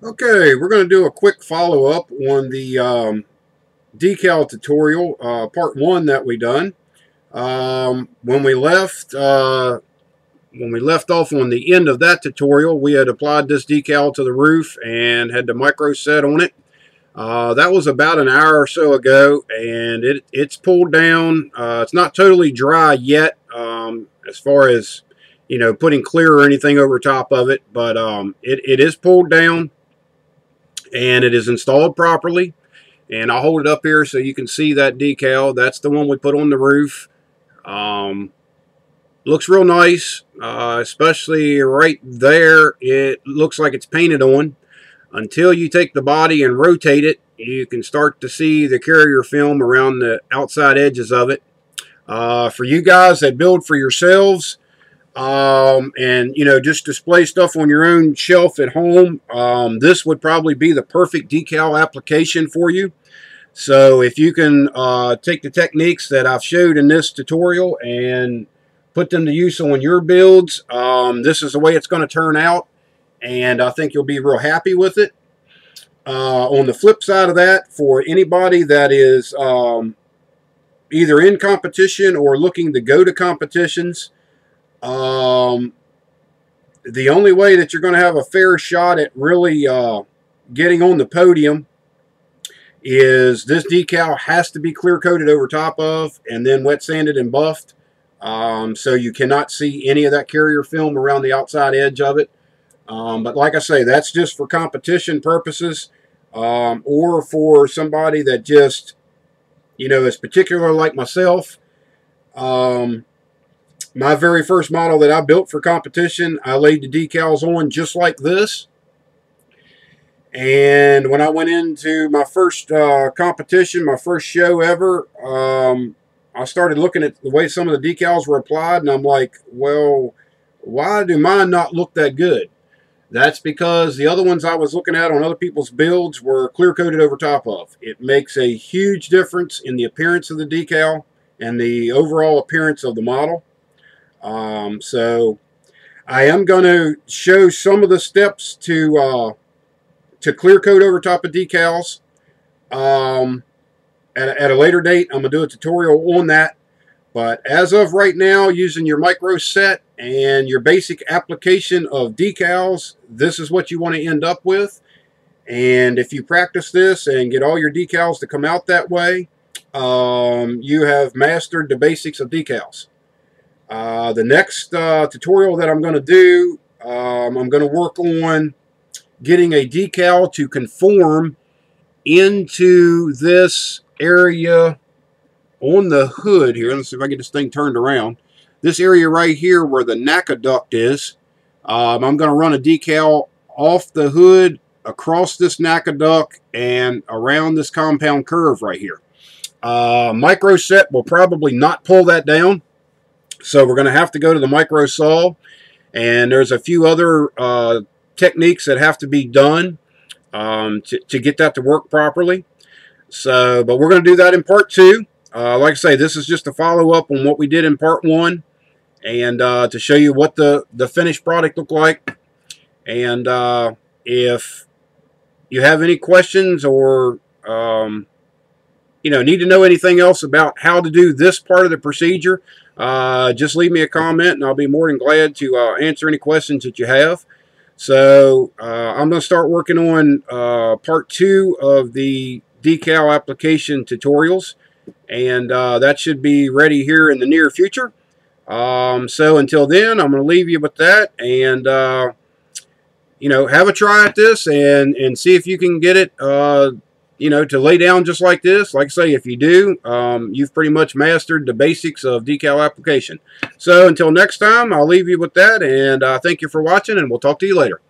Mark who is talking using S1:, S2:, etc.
S1: Okay, we're going to do a quick follow-up on the decal tutorial, part one that we done. When we left off on the end of that tutorial, we had applied this decal to the roof and had the micro set on it. That was about an hour or so ago, and it's pulled down. It's not totally dry yet, as far as putting clear or anything over top of it, but it is pulled down and it is installed properly. And I'll hold it up here so you can see that decal. That's the one we put on the roof. Looks real nice, especially right there. It looks like it's painted on. Until you take the body and rotate it, you can start to see the carrier film around the outside edges of it. For you guys that build for yourselves, and just display stuff on your own shelf at home, this would probably be the perfect decal application for you. So if you can take the techniques that I've showed in this tutorial and put them to use on your builds, this is the way it's going to turn out, and I think you'll be real happy with it. On the flip side of that, for anybody that is either in competition or looking to go to competitions, the only way that you're going to have a fair shot at really getting on the podium is this decal has to be clear coated over top of and then wet sanded and buffed, so you cannot see any of that carrier film around the outside edge of it. But like I say, that's just for competition purposes, or for somebody that just is particular like myself. My very first model that I built for competition, I laid the decals on just like this. And when I went into my first competition, my first show ever, I started looking at the way some of the decals were applied, and I'm like, well, why do mine not look that good? That's because the other ones I was looking at on other people's builds were clear coated over top of. It makes a huge difference in the appearance of the decal and the overall appearance of the model. So I am going to show some of the steps to clear coat over top of decals. At a later date, I'm going to do a tutorial on that. But as of right now, using your micro set and your basic application of decals, this is what you want to end up with. And if you practice this and get all your decals to come out that way, you have mastered the basics of decals. The next tutorial that I'm going to do, I'm going to work on getting a decal to conform into this area on the hood here. Let's see if I get this thing turned around. This area right here where the NACA duct is, I'm going to run a decal off the hood, across this NACA duct, and around this compound curve right here. Micro set will probably not pull that down, so we're going to have to go to the micro saw, and there's a few other techniques that have to be done to get that to work properly. So, but we're going to do that in part two. Like I say, this is just a follow-up on what we did in part one, and to show you what the finished product looked like. And if you have any questions or need to know anything else about how to do this part of the procedure, just leave me a comment, and I'll be more than glad to answer any questions that you have. So I'm going to start working on part two of the decal application tutorials, and that should be ready here in the near future. So until then, I'm going to leave you with that, and have a try at this and see if you can get it to lay down just like this. Like I say, if you do, you've pretty much mastered the basics of decal application. So until next time, I'll leave you with that, and thank you for watching, and we'll talk to you later.